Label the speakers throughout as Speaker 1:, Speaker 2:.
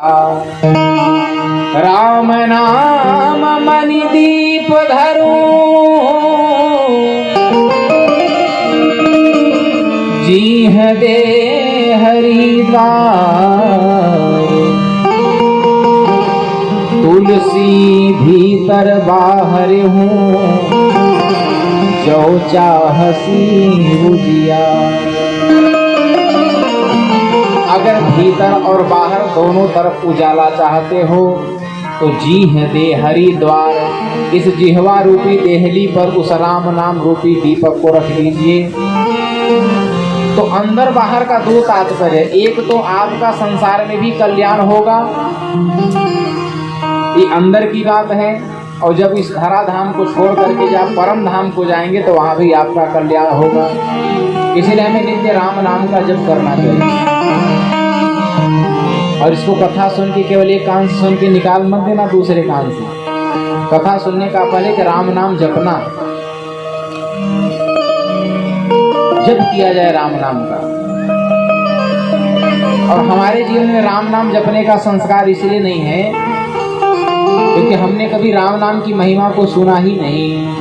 Speaker 1: राम नाम मणि दीप धरूं, जीह दे हरिद्वार। तुलसी भीतर बाहर हूँ, जो चाहसी उजियार। अगर भीतर और बाहर दोनों तरफ उजाला चाहते हो तो जी है दे हरिद्वार। इस जिह्वा रूपी देहली पर उस राम नाम रूपी दीपक को रख लीजिए। तो अंदर बाहर का दो तात्पर्य, एक तो आपका संसार में भी कल्याण होगा, ये अंदर की बात है, और जब इस धरा धाम को छोड़ करके जब परम धाम को जाएंगे तो वहां भी आपका कल्याण होगा। इसलिए हमें नित्य राम नाम का जप करना चाहिए। और इसको कथा सुन के केवल एक कान से सुन के निकाल मत देना दूसरे कान से। कथा सुनने का पहले कि राम नाम जपना, जप किया जाए राम नाम का। और हमारे जीवन में राम नाम जपने का संस्कार इसलिए नहीं है क्योंकि हमने कभी राम नाम की महिमा को सुना ही नहीं।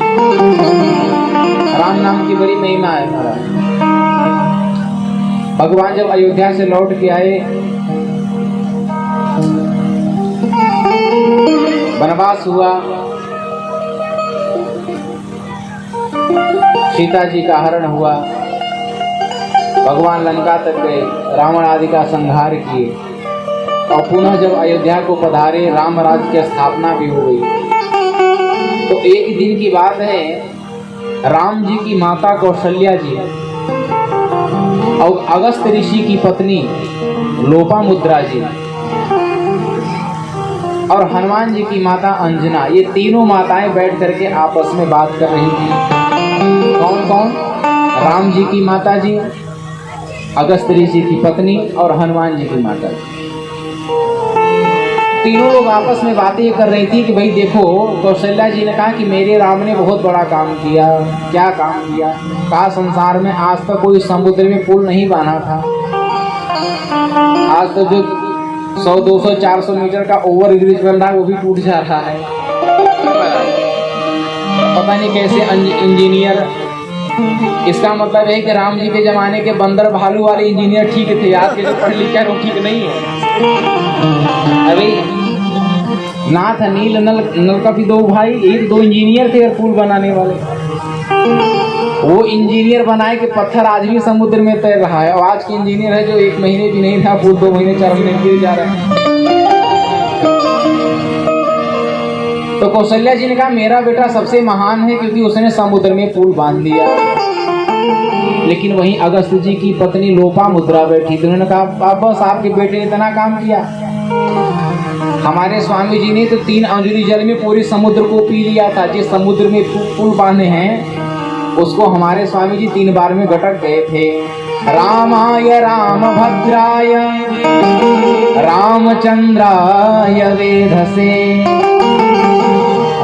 Speaker 1: राम नाम की बड़ी महिमा है महाराज। भगवान जब अयोध्या से लौट के आए, वनवास हुआ, सीता जी का हरण हुआ, भगवान लंका तक गए, रावण आदि का संहार किए, और पुनः जब अयोध्या को पधारे, राम राज्य की स्थापना भी हो गई। तो एक दिन की बात है, राम जी की माता कौशल्या जी और अगस्त ऋषि की पत्नी लोपामुद्रा जी और हनुमान जी की माता अंजना, ये तीनों माताएं बैठ करके आपस में बात कर रही थी। कौन कौन? राम जी की माता जी, अगस्त ऋषि की पत्नी और हनुमान जी की माता जी। तीनों लोग आपस में बातें कर रही थी कि भाई देखो, कौशल्या जी ने कहा कि मेरे राम ने बहुत बड़ा काम किया। क्या काम किया? कहा संसार में आज तक कोई समुद्र में पुल नहीं बना था। आज तो जो 100, 200, 400 मीटर का ओवर ब्रिज बन रहा है वो भी टूट जा रहा है। पता नहीं कैसे इंजीनियर। इसका मतलब है कि राम जी के जमाने के बंदर भालू वाले इंजीनियर ठीक थे, आज के जो पढ़े लिखे वो ठीक नहीं है। अभी नाथ नील नल का भी दो भाई, एक दो इंजीनियर थे पुल बनाने वाले। वो इंजीनियर बनाए कि पत्थर आज भी समुद्र में तैर रहा है, और आज के इंजीनियर है जो 1 महीने भी नहीं था, पुल 2 महीने 4 महीने गिर जा रहे हैं। तो कौशल्या जी ने कहा मेरा बेटा सबसे महान है क्योंकि उसने समुद्र में पुल बांध दिया। लेकिन वहीं अगस्त जी की पत्नी लोपामुद्रा बैठी थी, उन्होंने कहा बस आपके बेटे ने इतना काम किया। हमारे स्वामी जी ने तो 3 अंजलि जल में पूरे समुद्र को पी लिया था। जिस समुद्र में पुल बांधे हैं उसको हमारे स्वामी जी 3 बार में गटक गए थे। रामाय रामभद्राय रामचंद्राय वेधसे,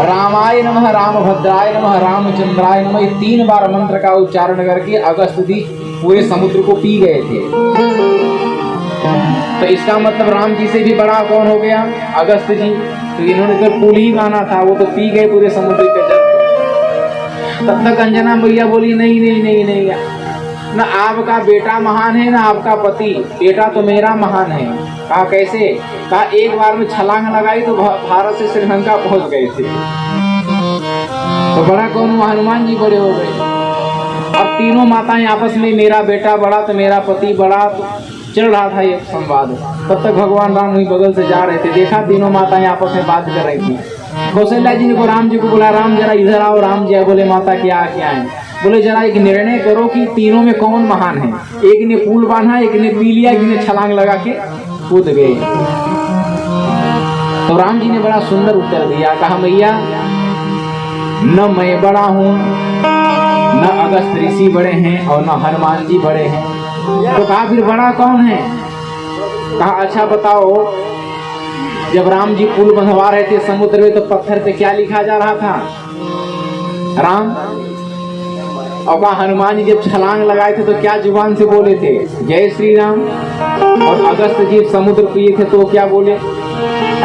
Speaker 1: रामाय नमः, रामभद्राय नमः, रामचंद्राय नमः, ये 3 बार मंत्र का उच्चारण करके अगस्त जी पूरे समुद्र को पी गए थे। तो इसका मतलब राम जी से भी बड़ा कौन हो गया? अगस्त जी। तो इन्होंने तो पुल ही माना था, वो तो पी गए पूरे समुद्र के जल। तब तक अंजना भैया बोली नहीं नहीं नहीं नहीं, ना आपका बेटा महान है ना आपका पति, बेटा तो मेरा महान है। कहा कैसे? कहा एक बार में छलांग लगाई तो भारत से श्रीलंका पहुंच गए थे। तो बड़ा कौन? हनुमान जी बड़े हो गए। अब तीनों माताएं आपस में मेरा बेटा बड़ा तो मेरा पति बड़ा, तो चल रहा था ये संवाद। तब तक भगवान राम वहीं बगल से जा रहे थे, देखा तीनों माताएं आपस में बात कर रही थी। कौशल्या जी ने राम जी को बोला, राम जरा इधर आओ। राम जी बोले माता क्या क्या है? बोले जरा एक निर्णय करो कि तीनों में कौन महान है। एक ने पुल बांधा, एक ने पी लिया, एक ने छलांग लगा के कूद गए। तो राम जी ने बड़ा सुंदर उत्तर दिया, कहा मैया न मैं बड़ा हूँ, न अगस्त ऋषि बड़े हैं और न हनुमान जी बड़े हैं। तो कहा फिर बड़ा कौन है? कहा अच्छा बताओ, जब राम जी पुल बंधवा रहे थे समुद्र में तो पत्थर पे क्या लिखा जा रहा था? राम। और कहा हनुमान जी जब छलांग लगाए थे तो क्या जुबान से बोले थे? जय श्री राम। और अगस्त जी समुद्र पिए थे तो क्या बोले?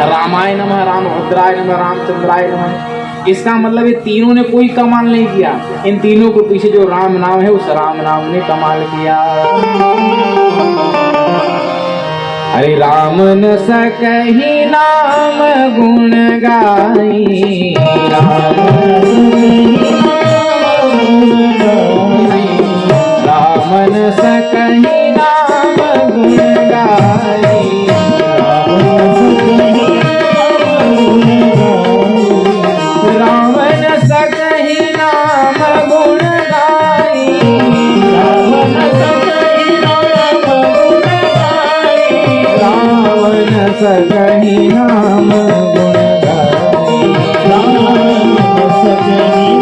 Speaker 1: रामाय नमः, रामभद्राय नमः, रामचंद्राय नमः। इसका मतलब ये तीनों ने कोई कमाल नहीं किया, इन तीनों के पीछे जो राम नाम है उस राम नाम ने कमाल किया। अरे राम न सकहि नाम गुण गाई, राम न सकहि नाम गुण गाई, राम न सकहि नाम गुण गाई, राम न सकहि नाम गुण गाई, राम न सकहि नाम गुण गाई, राम न सकहि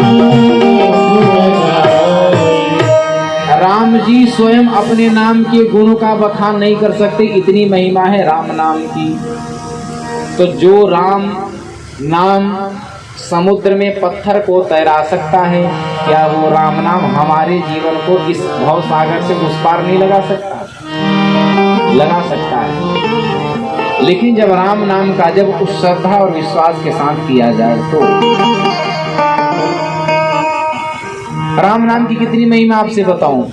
Speaker 1: राम जी स्वयं अपने नाम के गुणों का बखान नहीं कर सकते, इतनी महिमा है राम नाम की। तो जो राम नाम समुद्र में पत्थर को तैरा सकता है, क्या वो राम नाम हमारे जीवन को इस भव सागर से उस पार नहीं लगा सकता? लगा सकता है, लेकिन जब राम नाम का जब उस श्रद्धा और विश्वास के साथ किया जाए तो। राम नाम की कितनी महिमा आपसे बताऊं।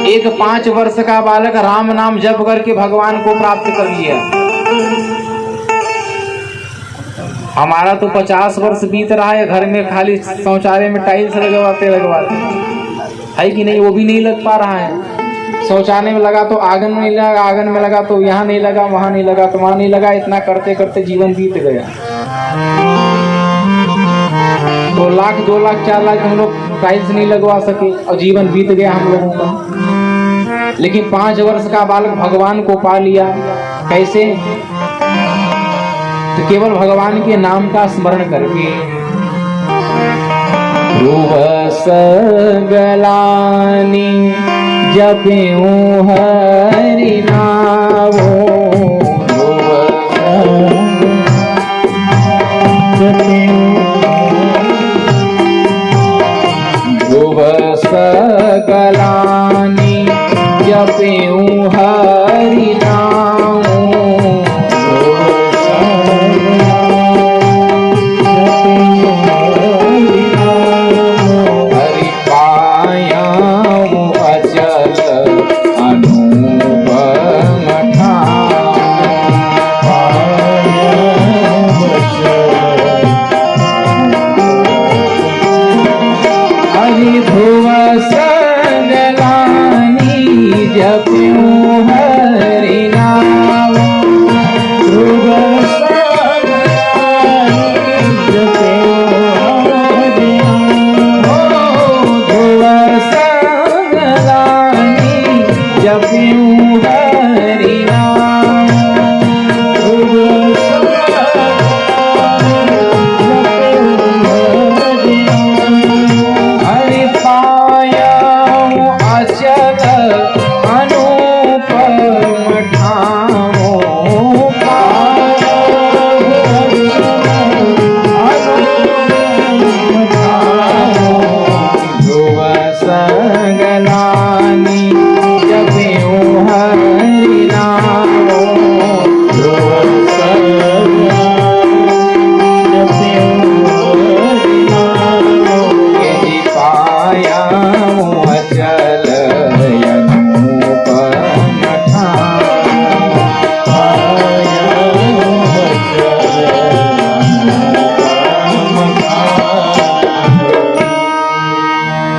Speaker 1: एक 5 वर्ष का बालक राम नाम जप करके भगवान को प्राप्त कर लिया। हमारा तो 50 वर्ष बीत रहा है, घर में खाली शौचालय में टाइल्स लगवाते है कि नहीं, वो भी नहीं लग पा रहा है। शौचालय में लगा तो आंगन में नहीं लगा, आंगन में लगा तो यहाँ नहीं लगा, वहां नहीं लगा तो वहां नहीं लगा, इतना करते करते जीवन बीत गया। तो 1 लाख 2 लाख 4 लाख हम लोग टाइल्स नहीं लगवा सके और जीवन बीत गया हम लोगों का। लेकिन 5 वर्ष का बालक भगवान को पा लिया। कैसे? तो केवल भगवान के नाम का स्मरण करके। ध्रुव सगलानी जप्यूं हरि नामो, ध्रुव सगलानी जप्यूं हरि नामो, हरि पायां अचल अनुपम हरि ध्रुव सगलानी जप्यूं हरि नाम, ध्रुव सगलानी जप्यूं हरि नाम, ध्रुव सगलानी जप्यूं हरि नाम, ध्रुव हरि पायां अचल अनुपम ठामो, ध्रुव सगलानी जप्यूं हरि नामो, ध्रुव सगलानी जप्यूं हरि नामो, यदि पायां अचल अनुपम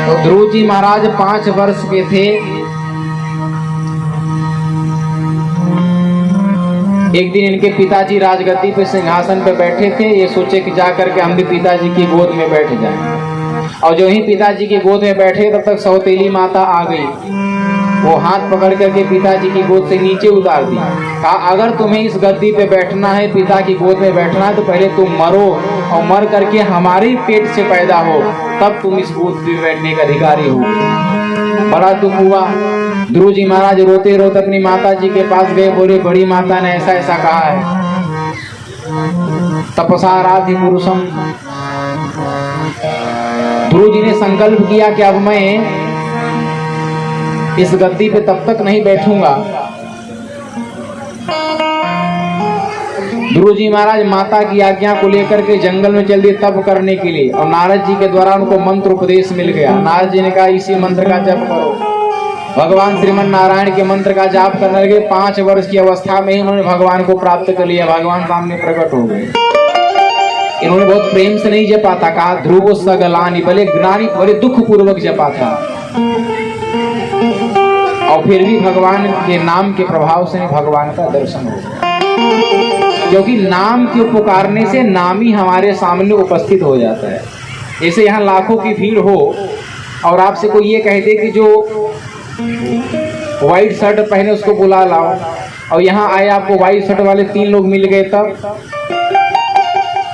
Speaker 1: तो ध्रुव जी महाराज 5 वर्ष के थे। एक दिन इनके पिताजी राजगद्दी पे सिंहासन पे बैठे थे। ये सोचे कि जाकर के हम भी पिताजी की गोद में बैठ जाएं। और जो ही पिताजी की गोद में बैठे तब तक सौतेली माता आ गई। वो हाथ पकड़ करके पिताजी की गोद से नीचे उतार दी। कहा अगर तुम्हें इस गद्दी पे बैठना है, पिता की गोद में बैठना है, तो पहले तुम मरो और मर करके हमारे पेट से पैदा हो, तब तुम इस गोद पे बैठने का अधिकारी हो। बड़ा दुख हुआ। ध्रुव जी महाराज रोते रोते अपनी माता जी के पास गए। बोले बड़ी माता ने ऐसा ऐसा कहा है। तपसा आराध्य पुरुषम, ध्रुव जी ने संकल्प किया कि अब मैं इस गद्दी पे तब तक नहीं बैठूंगा। ध्रुव जी महाराज माता की आज्ञा को लेकर के जंगल में चल दिए तप करने के लिए, और नारद जी के द्वारा उनको मंत्र उपदेश मिल गया। नारद जी ने कहा इसी मंत्र का जप करो। भगवान श्रीमन नारायण के मंत्र का जाप करने लगे। 5 वर्ष की अवस्था में ही उन्होंने भगवान को प्राप्त कर लिया, भगवान सामने प्रकट हो गए। इन्होंने बहुत प्रेम से नहीं जपा था, कहा ध्रुव सगलानी, भले ग्लानि बड़े दुख पूर्वक जपा था, और फिर भी भगवान के नाम के प्रभाव से भगवान का दर्शन हो गया। क्योंकि नाम के पुकारने से नाम ही हमारे सामने उपस्थित हो जाता है। जैसे यहाँ लाखों की भीड़ हो और आपसे कोई ये कह दे कि जो व्हाइट शर्ट पहने उसको बुला लाओ, और यहाँ आए आपको व्हाइट शर्ट वाले 3 लोग मिल गए, तब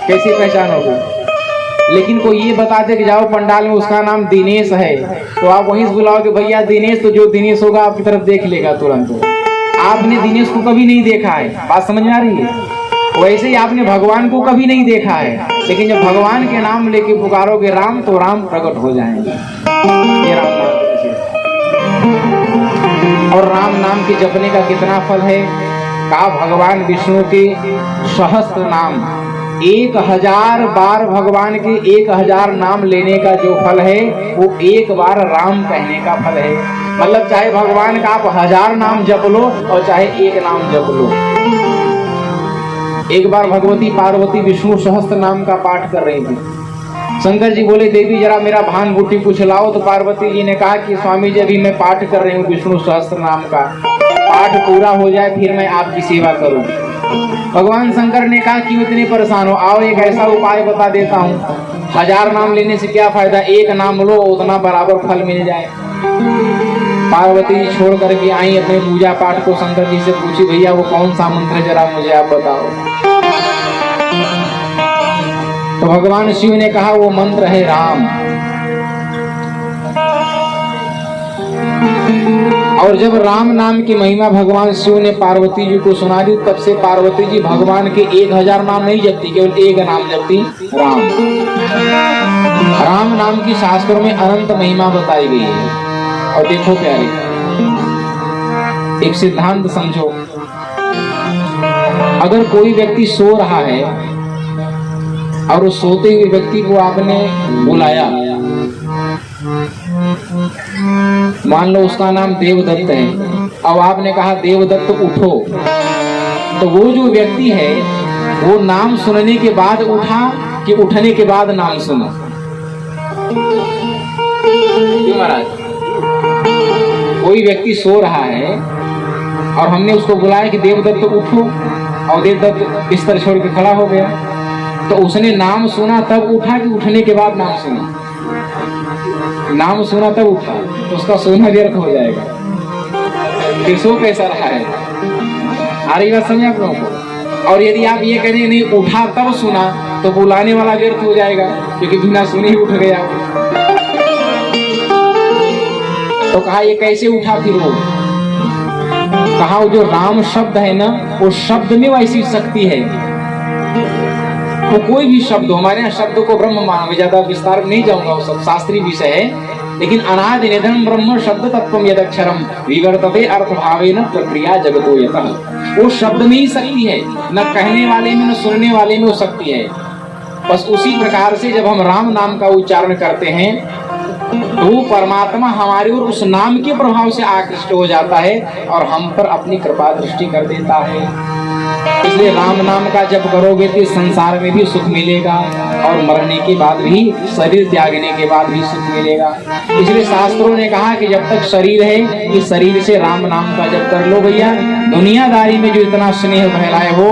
Speaker 1: कैसे पहचानोगे? लेकिन कोई ये बता दे कि जाओ पंडाल में उसका नाम दिनेश है, तो आप वहीं से बुलाओगे भैया दिनेश, तो जो दिनेश होगा आपकी तरफ देख लेगा तुरंत। आपने दिनेश को कभी नहीं देखा है, बात समझ में आ रही है? वैसे ही आपने भगवान को कभी नहीं देखा है, लेकिन जब भगवान के नाम लेके पुकारोगे राम, तो राम प्रकट हो जाएंगे। ये राम नाम और राम नाम के जपने का कितना फल है? कहा भगवान विष्णु के सहस्त्र नाम 1000 बार, भगवान के 1000 नाम लेने का जो फल है वो 1 बार राम कहने का फल है। मतलब चाहे भगवान का आप 1000 नाम जप लो और चाहे 1 नाम जप लो। एक बार भगवती पार्वती विष्णु सहस्त्र नाम का पाठ कर रही थी। शंकर जी बोले देवी जरा मेरा भान बूटी कुछ लाओ, तो पार्वती जी ने कहा कि स्वामी जी अभी मैं पाठ कर रही हूँ विष्णु सहस्त्र नाम का, पाठ पूरा हो जाए फिर मैं आपकी सेवा करूँ। भगवान शंकर ने कहा क्यों इतने परेशान हो, आओ एक ऐसा उपाय बता देता हूँ, 1000 नाम लेने से क्या फायदा, 1 नाम लो उतना बराबर फल मिल जाए। पार्वती जी छोड़ करके आई अपने पूजा पाठ को, शंकर जी से पूछी भैया वो कौन सा मंत्र है जरा मुझे आप बताओ। तो भगवान शिव ने कहा वो मंत्र है राम। और जब राम नाम की महिमा भगवान शिव ने पार्वती जी को सुना दी, तब से पार्वती जी भगवान के 1000 नाम नहीं जपती, केवल 1 नाम जपती, राम। राम नाम की शास्त्रों में अनंत महिमा बताई गई है। और देखो प्यारे, एक सिद्धांत समझो, अगर कोई व्यक्ति सो रहा है और उस सोते हुए व्यक्ति को आपने बुलाया, मान लो उसका नाम देवदत्त है, अब आपने कहा देवदत्त उठो, तो वो जो व्यक्ति है वो नाम सुनने के बाद उठा कि उठने के बाद नाम सुना? क्यों महाराज? कोई व्यक्ति सो रहा है और हमने उसको बुलाया कि देवदत्त उठो, और देवदत्त बिस्तर छोड़ के खड़ा हो गया, तो उसने नाम सुना तब उठा कि उठने के बाद नाम सुना? नाम सुना तब उठा, तो उसका सोना व्यर्थ हो जाएगा, फिर सो कैसा रहा है? आ रही बात समझे आप लोगों को? और यदि आप ये कहें नहीं उठा तब सुना, तो बुलाने वाला व्यर्थ हो जाएगा, क्योंकि बिना सुने ही उठ गया। तो कहा ये कैसे उठा फिर वो? कहा वो जो राम शब्द है ना, वो शब्द में वैसी शक्ति है। तो कोई भी शब्द, हमारे यहाँ शब्द को ब्रह्म माना, ज्यादा विस्तार में नहीं जाऊंगा, वो सब शास्त्रीय विषय है, लेकिन अनादि निधन ब्रह्म शब्द तत्वम यदक्षरम विवर्तते अर्थ भावेन प्रक्रिया जगतो यतः। वो शब्द में ही शक्ति है, न कहने वाले में न सुनने वाले में वो शक्ति है। बस उसी प्रकार से जब हम राम नाम का उच्चारण करते हैं तो वो परमात्मा हमारे और उस नाम के प्रभाव से आकृष्ट हो जाता है और हम पर अपनी कृपा दृष्टि कर देता है। इसलिए राम नाम का जप करोगे तो संसार में भी सुख मिलेगा और मरने के बाद भी, शरीर त्यागने के बाद भी सुख मिलेगा। इसलिए शास्त्रों ने कहा कि जब तक शरीर है इस शरीर से राम नाम का जप कर लो भैया। दुनियादारी में जो इतना स्नेह फैलाए हो,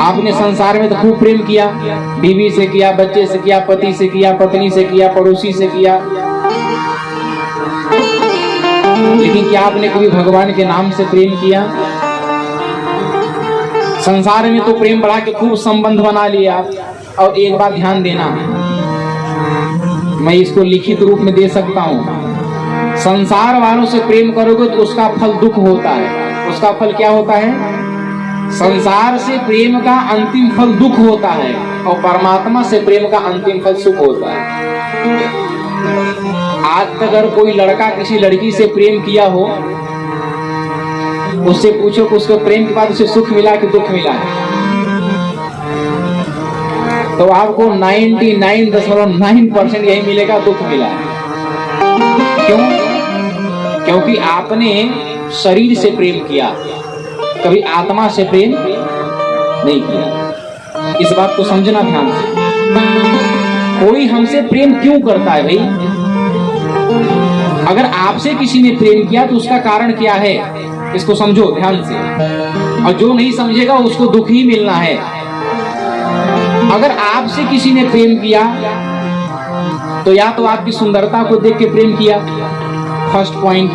Speaker 1: आपने संसार में तो खूब प्रेम किया, बीवी से किया, बच्चे से किया, पति से किया, पत्नी से किया, पड़ोसी से किया, लेकिन क्या आपने कभी भगवान के नाम से प्रेम किया? संसार में तो प्रेम बढ़ा के खूब संबंध बना लिया। और एक बात ध्यान देना, मैं इसको लिखित रूप में दे सकता हूं, संसार वालों से प्रेम करोगे तो उसका फल दुख होता है। उसका फल क्या होता है? संसार से प्रेम का अंतिम फल दुख होता है और परमात्मा से प्रेम का अंतिम फल सुख होता है। आज तक अगर कोई लड़का किसी लड़की से प्रेम किया हो, उससे पूछो कि उसको प्रेम के बाद उसे सुख मिला कि दुख मिला है, तो आपको 99.9% यही मिलेगा, दुख मिला है। क्यों? क्योंकि आपने शरीर से प्रेम किया, कभी आत्मा से प्रेम नहीं किया। इस बात को समझना ध्यान से। कोई हमसे प्रेम क्यों करता है भाई? अगर आपसे किसी ने प्रेम किया तो उसका कारण क्या है, इसको समझो ध्यान से। और जो नहीं समझेगा उसको दुख ही मिलना है। अगर आपसे किसी ने प्रेम किया तो या तो आपकी सुंदरता को देख के प्रेम किया, फर्स्ट पॉइंट,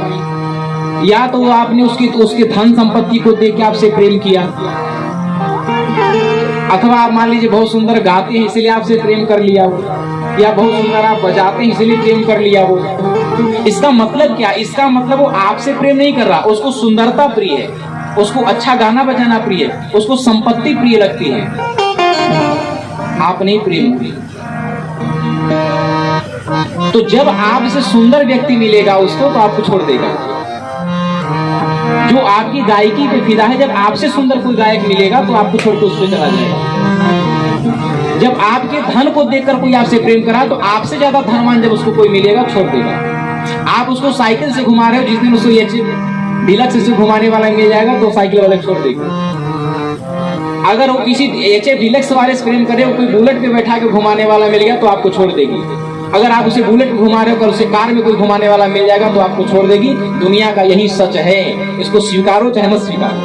Speaker 1: या तो आपने उसके धन संपत्ति को देख के आपसे प्रेम किया, अथवा आप मान लीजिए बहुत सुंदर गाते हैं इसलिए आपसे प्रेम कर लिया वो, या बहुत सुंदर आप बजाते हैं इसलिए प्रेम कर लिया वो। इसका मतलब क्या? इसका मतलब वो आपसे प्रेम नहीं कर रहा, उसको सुंदरता प्रिय है, उसको अच्छा गाना बजाना प्रिय है, उसको संपत्ति प्रिय लगती है, आप नहीं प्रेम प्रिय। तो जब आपसे सुंदर व्यक्ति मिलेगा उसको तो आपको छोड़ देगा। जो आपकी गायकी पे फिदा है, जब आपसे सुंदर कोई गायक मिलेगा तो आपको छोड़ के उससे चला जाएगा। जब आपके धन को देखकर कोई आपसे प्रेम करा तो आपसे ज्यादा धनवान जब उसको कोई मिलेगा छोड़ देगा। आप उसको साइकिल से घुमा रहे हो, जिस दिन उसको ये डिलक्स से घुमाने वाला मिल जाएगा तो साइकिल वाला छोड़ देगा। अगर वो किसी एचएफ डिलक्स वाले से प्रेम करे, कोई बुलेट पे बैठा के घुमाने वाला मिल गया तो आपको छोड़ देगी। अगर आप उसे बुलेट पे घुमा रहे हो, उसे कार में कोई घुमाने वाला मिल जाएगा तो आपको छोड़ देगी। दुनिया का यही सच है, इसको स्वीकारो चाहे मत स्वीकारो।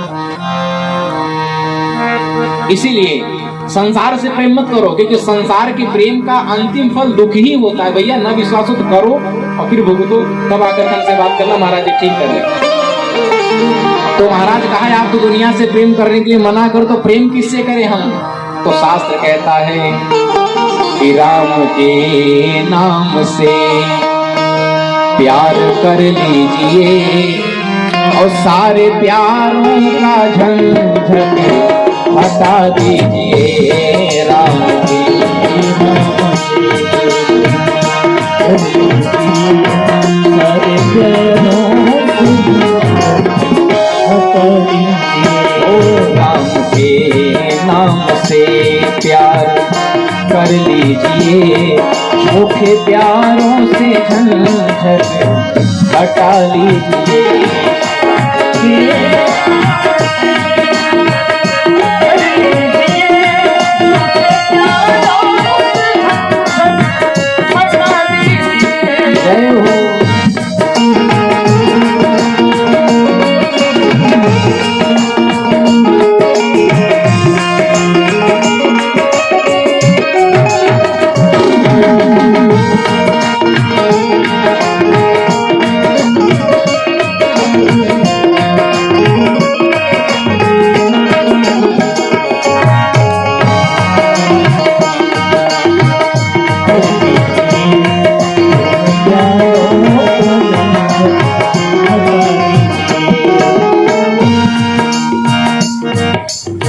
Speaker 1: इसीलिए संसार से प्रेम मत करो, क्योंकि संसार के प्रेम का अंतिम फल दुख ही होता है। भैया न विश्वास हो तो करो और फिर भुगतो, तब आकर हमसे बात करना, महाराज जी ठीक कर ले। तो महाराज कहा है आप तो दुनिया से प्रेम करने के लिए मना कर, तो प्रेम किससे करें हम? तो शास्त्र कहता है कि राम के नाम से प्यार कर लीजिए और सारे प्यारों का झंझट हटा दीजिए। राम के नाम से सारे प्यारों राम के नाम से प्यार कर लीजिए, झूठे प्यारों से झंझट हटा लीजिए। जय हो।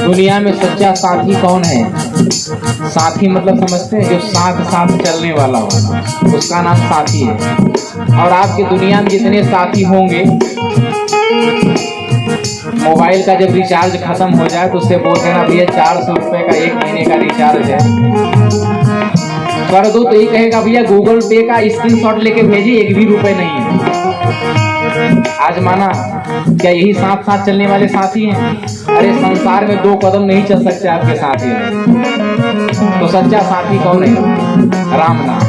Speaker 1: दुनिया में सच्चा साथी कौन है? साथी मतलब समझते हैं, जो साथ साथ चलने वाला हो, उसका नाम साथी है। और आपकी दुनिया में जितने साथी होंगे, मोबाइल का जब रिचार्ज खत्म हो जाए तो उससे बोल देना भैया 400 रुपए का 1 महीने का रिचार्ज है, कर दो। तो ये कहेगा भैया गूगल पे का स्क्रीनशॉट लेके भेजिए, 1 भी रुपए नहीं है। आज माना क्या यही साथ साथ चलने वाले साथी हैं? अरे संसार में 2 कदम नहीं चल सकते आपके साथी हैं। तो सच्चा साथी कौन है? राम नाम।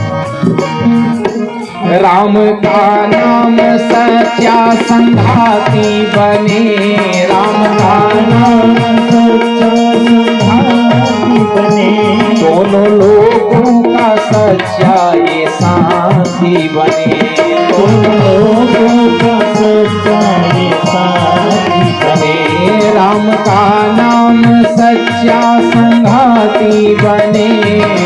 Speaker 1: राम का नाम सच्चा संघाती बने, राम का नाम सच्चा संघाती बने, दोनों लोगों का सच्चा ये साथी बने, दोनों लोगों का सच्चा ये साथी बने। राम का नाम सच्चा संघाती बने,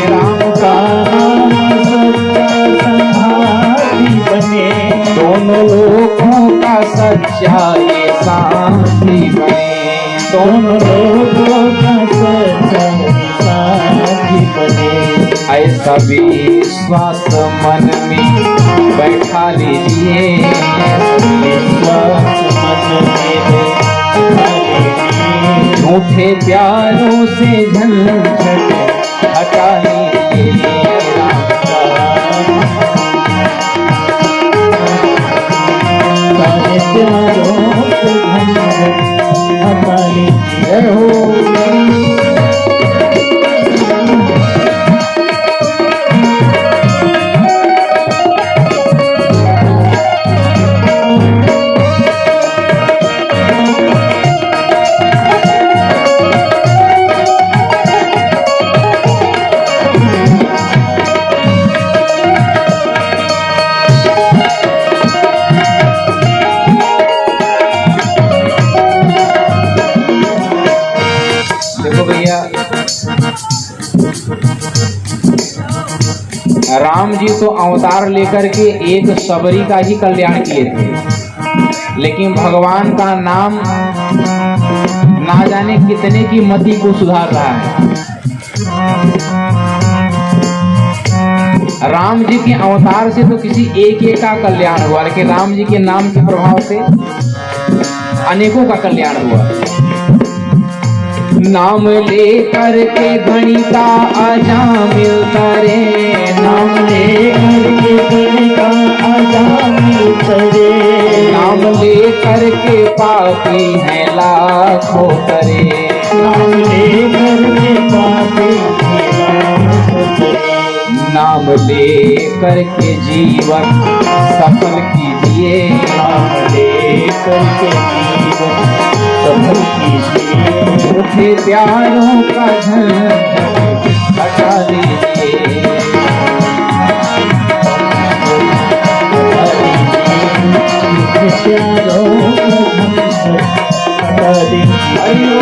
Speaker 1: राम का नाम सच्चा संघाती बने, दोनों लोगों का सच्चा ये साथी बने।
Speaker 2: दोनों लोगों का साथी बने।
Speaker 1: ऐसा विश्वास मन में बैठा लीजिए,
Speaker 2: विश्वास मन में बैठा लीजिए।
Speaker 1: झूठे प्यारों से झंझट हटा लीजिए।
Speaker 2: सारे प्यारों से झंझट हटा लीजिए।
Speaker 1: देखो भैया, राम जी तो अवतार लेकर के एक सबरी का ही कल्याण किए थे, लेकिन भगवान का नाम ना जाने कितने की मति को सुधार रहा है। राम जी के अवतार से तो किसी एक का कल्याण हुआ, लेकिन राम जी के नाम के प्रभाव से अनेकों का कल्याण हुआ। नाम ले करके गणिता अजामिल तरे,
Speaker 2: नाम ले करके गणिता अजामिल तरे।
Speaker 1: नाम ले करके पापी हैं लाखों तरे।
Speaker 2: नाम ले करके पापी हैं लाखों तरे।
Speaker 1: नाम ले करके जीवन सफल कीजिए।
Speaker 2: नाम ले करके जीवन सफल कीजिए।
Speaker 1: झूठे प्यारों का झंझट हटा दीजिए।
Speaker 2: प्यारों का झंझट हटा दीजिए।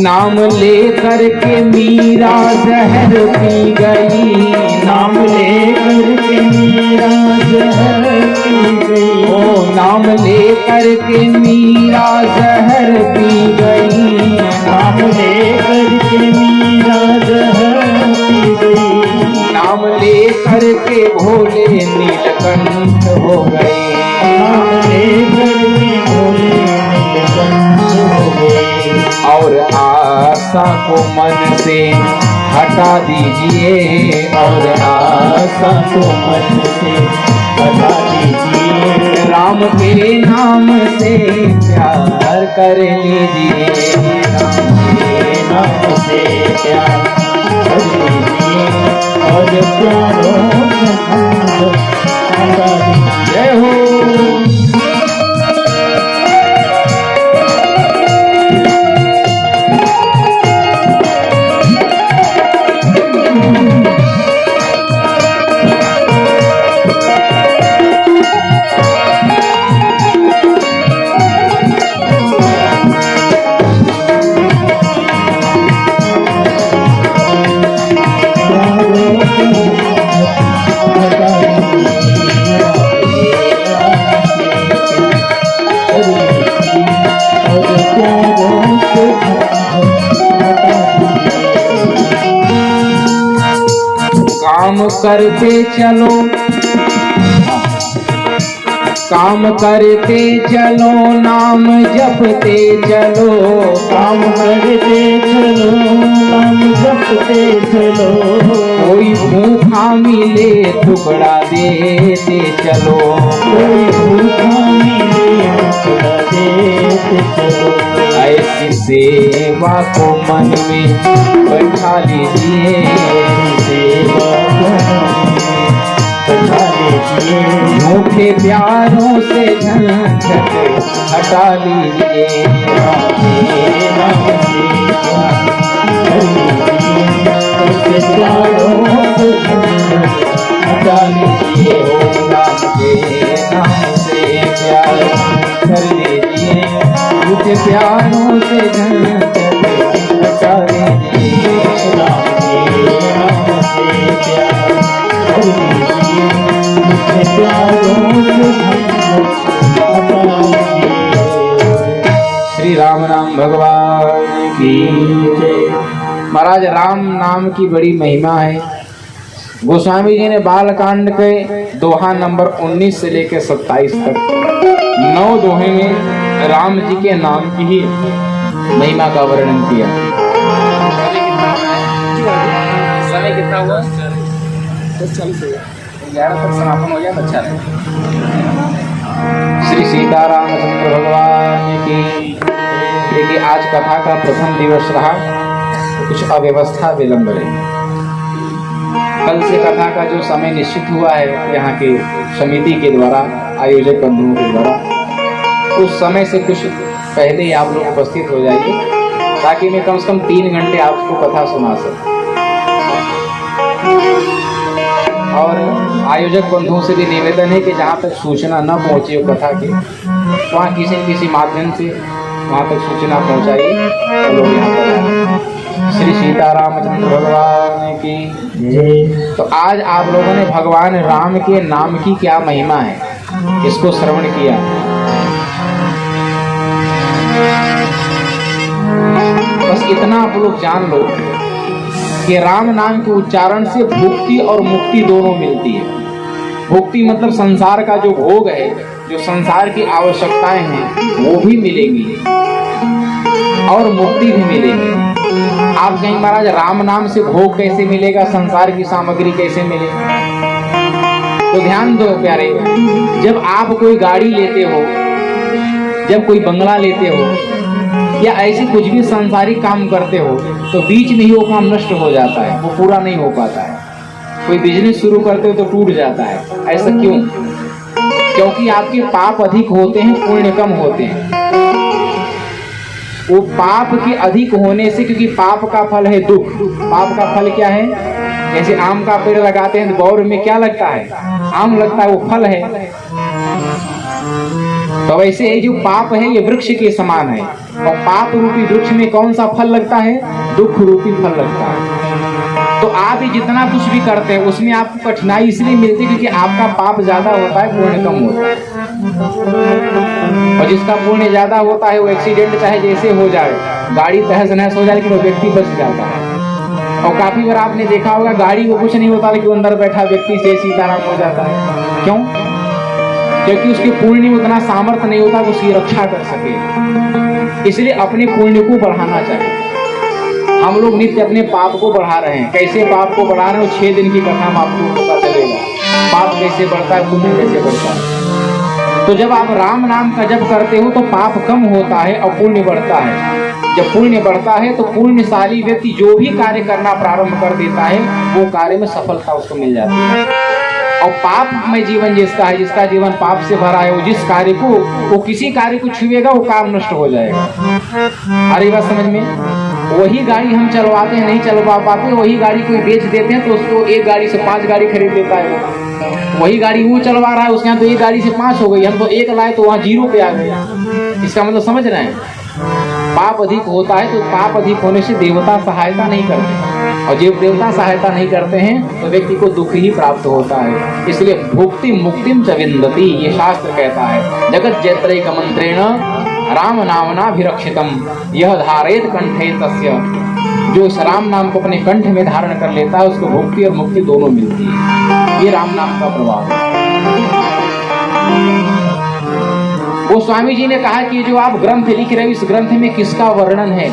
Speaker 1: नाम ले करके मीरा जहर पी गई।
Speaker 2: नाम ले करके मीरा जहर पी गई।
Speaker 1: ओ नाम ले करके मीरा जहर पी गई।
Speaker 2: नाम ले करके मीरा जहर पी गई।
Speaker 1: नाम ले करके भोले नीलकंठ हो गए।
Speaker 2: नाम ले करके भोले नीलकंठ हो गए।
Speaker 1: और आशा को मन से हटा दीजिए।
Speaker 2: और आशा को मन से हटा दीजिए।
Speaker 1: राम के नाम से प्यार कर लीजिए।
Speaker 2: राम के नाम से प्यार कर लीजिए। और प्यारों का झंझट हटा दीजिए।
Speaker 1: जय हो। काम करते चलो, काम करते चलो, नाम जपते चलो।
Speaker 2: काम करते चलो, नाम जपते चलो।
Speaker 1: कोई भूखा मिले टुकड़ा देते चलो।
Speaker 2: कोई भूखा मिले टुकड़ा देते चलो।
Speaker 1: ऐसी सेवा को मन में बैठा लीजिए।
Speaker 2: सेवा को मन में
Speaker 1: के प्यारों से झंझट हटा लीजिए,
Speaker 2: राम से प्यार कर लीजिए, उसके प्यारों से झंझट
Speaker 1: हटा लीजिए। ओ राम के नाम से प्यार कर लीजिए, मुझे प्यारों से झंझट हटा लीजिए।
Speaker 2: राम के नाम से प्यार कर लीजिए, उसके प्यारों से झंझट हटा लीजिए।
Speaker 1: श्री राम नाम भगवान की जय। महाराज राम नाम की बड़ी महिमा है। गोस्वामी जी ने बालकांड के दोहा नंबर 19 से लेकर 27 तक 9 दोहे में राम जी के नाम की ही महिमा का वर्णन किया। समय कितना हुआ? 11 तक समापन हो गया। अच्छा है। श्री सीतारामचंद्र भगवान की। देखिए आज कथा का प्रथम दिवस रहा तो कुछ अव्यवस्था विलंब रही। कल से कथा का जो समय निश्चित हुआ है यहाँ के समिति के द्वारा, आयोजक बंधुओं के द्वारा, उस समय से कुछ पहले ही आप लोग उपस्थित हो जाइए ताकि मैं कम से कम 3 घंटे आपको कथा सुना सकूं। और आयोजक बंधुओं से भी निवेदन है कि जहाँ तक सूचना न पहुँचे हो कथा की, वहाँ किसी न किसी माध्यम से वहाँ तक सूचना पहुँचाइए तो लोग यहाँ पर आए। श्री सीतारामचंद्र भगवान की जय। तो आज आप लोगों ने भगवान राम के नाम की क्या महिमा है इसको श्रवण किया। बस इतना आप लोग जान लो कि राम नाम के उच्चारण से भुक्ति और मुक्ति दोनों मिलती है। भुक्ति मतलब संसार का जो भोग है, जो संसार की आवश्यकताएं हैं वो भी मिलेंगी और मुक्ति भी मिलेगी। आप कहीं महाराज राम नाम से भोग कैसे मिलेगा, संसार की सामग्री कैसे मिलेगी? तो ध्यान दो प्यारे, जब आप कोई गाड़ी लेते हो, जब कोई बंगला लेते हो या ऐसे कुछ भी सांसारिक काम करते हो तो बीच में ही वो काम नष्ट हो जाता है, वो पूरा नहीं हो पाता है। कोई बिजनेस शुरू करते हो तो टूट जाता है। ऐसा क्यों? क्योंकि आपके पाप अधिक होते हैं, पुण्य कम होते हैं। वो पाप के अधिक होने से, क्योंकि पाप का फल है दुख। पाप का फल क्या है? जैसे आम का पेड़ लगाते हैं तो बौर में क्या लगता है? आम लगता है, वो फल है। तो वैसे ये जो पाप है ये वृक्ष के समान है, और पाप रूपी वृक्ष में कौन सा फल लगता है? दुख रूपी फल लगता है। तो आप जितना कुछ भी करते हैं उसमें आपको कठिनाई इसलिए मिलती है क्योंकि आपका पाप ज्यादा होता है, पुण्य कम होता है। और जिसका पुण्य ज्यादा होता है वो एक्सीडेंट चाहे जैसे हो जाए, गाड़ी तहस नहस हो जाए, लेकिन वो व्यक्ति बच जाता है। और काफी बार आपने देखा होगा गाड़ी को कुछ नहीं होता लेकिन अंदर बैठा व्यक्ति से सीताराम हो जाता है। क्यों? क्योंकि उसके पुण्य में उतना सामर्थ्य नहीं होता कि उसकी रक्षा कर सके। इसलिए अपने पुण्य को बढ़ाना चाहिए। हम लोग नित्य अपने पाप को बढ़ा रहे हैं। कैसे पाप को बढ़ा रहे हैं? 6 दिन की कथा में आपको पता चलेगा पाप कैसे बढ़ता है, पुण्य कैसे बढ़ता है। तो जब आप राम नाम का जप करते हो तो पाप कम होता है और पुण्य बढ़ता है। जब पुण्य बढ़ता है तो पुण्यशाली व्यक्ति जो भी कार्य करना प्रारंभ कर देता है वो कार्य में सफलता उसको मिल जाती है। और पाप में जीवन जिसका है, जिसका जीवन पाप से भरा है, वो जिस कार्य को, वो किसी कार्य को छुएगा वो काम नष्ट हो जाएगा। अरे बात समझ में? वही गाड़ी हम चलवाते हैं, नहीं चलवा पाते, वही गाड़ी कोई बेच देते हैं तो उसको एक गाड़ी से 5 गाड़ी खरीद लेता है। वही गाड़ी वो चलवा रहा है, उसके यहाँ तो एक गाड़ी से 5 हो गई, हम तो 1 लाए तो वहाँ 0 पे आ गए। इसका मतलब समझ रहे हैं? पाप अधिक होता है तो पाप अधिक होने से देवता सहायता नहीं करते, और जब देवता सहायता नहीं करते हैं तो व्यक्ति को दुख ही प्राप्त होता है। इसलिए भुक्ति मुक्तिम च विन्दति, ये शास्त्र कहता है। जगत जैत्रैक मंत्रेण राम नामनाभिरक्षितम यह धारेत कंठे तस्य, जो इस राम नाम को अपने कंठ में धारण कर लेता है उसको भुक्ति और मुक्ति दोनों मिलती है। ये राम नाम का प्रभाव है। वो स्वामी जी ने कहा कि जो आप ग्रंथ लिख रहे हो इस ग्रंथ में किसका वर्णन है?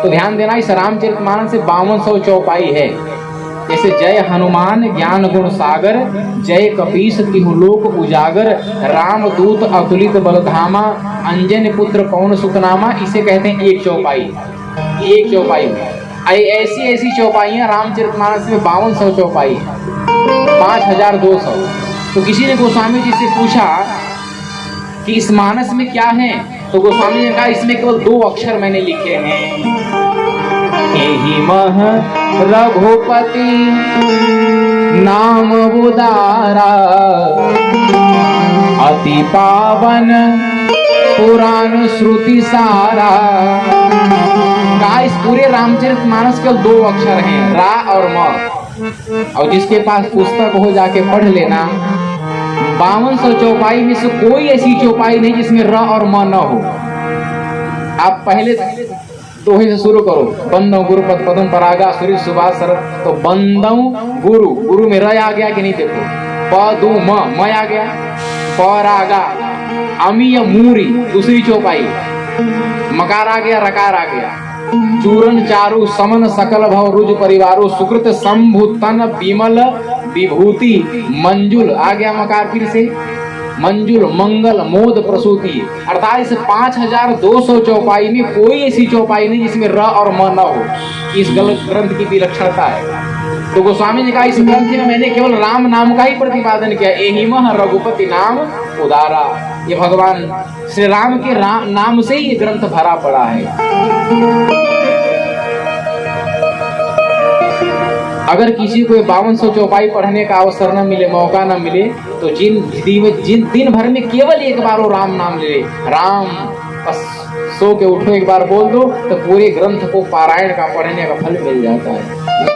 Speaker 1: तो ध्यान देना, इस रामचरितमानस से 5200 चौपाई है। जैसे जय हनुमान ज्ञान गुण सागर, जय कपीस तिहु लोक उजागर, राम दूत अतुलित बलधामा, अंजन पुत्र पवन सुखनामा। इसे कहते हैं एक चौपाई। एक चौपाई ऐसी ऐसी चौपाइयाँ रामचरितमानस में 5200 चौपाई, 5200। तो किसी ने गोस्वामी जी से पूछा कि इस मानस में क्या है, तो गोस्वामी जी ने कहा इसमें केवल 2 अक्षर मैंने लिखे हैं, एहि मह रघुपति नाम उदारा, अति पावन पुराण श्रुति सारा। कहा इस पूरे रामचरितमानस केवल 2 अक्षर हैं, रा और म, और जिसके पास पुस्तक हो जाके पढ़ लेना। 5200 चौपाई में से कोई ऐसी चौपाई नहीं जिसमें र और म न हो। आप पहले दोहे से शुरू करो, बंदौ गुरु पद पदम परागा सूर्य सुभाष सर, तो बंदौ गुरु, गुरु में र आ गया कि नहीं, देखो पदु म आ गया, परागा अमी या मूरी दूसरी चौपाई, मकार आ गया, रकार आ गया, चूरन चारु समन सकल भव रुज परिवारो, सुकृत शंभु तन विमल विभूति, मंजुल आ गया मकार फिर से, मंजुल मंगल मोद प्रसूति। अर्थात इस 5200 चौपाई में कोई ऐसी चौपाई नहीं जिसमें र और म न हो। इस ग्रंथ की विलक्षणता है। तो गोस्वामी जी का इस ग्रंथ में मैंने केवल राम नाम का ही प्रतिपादन किया, एहि मह रघुपति नाम उदारा। ये भगवान श्री राम के नाम से ही ये ग्रंथ भरा पड़ा है। अगर किसी को 5200 चौपाई पढ़ने का अवसर न मिले, मौका न मिले, तो जिन दिन भर में केवल एक बार वो राम नाम ले, राम बस सो के उठो एक बार बोल दो, तो पूरे ग्रंथ को पारायण का पढ़ने का फल मिल जाता है।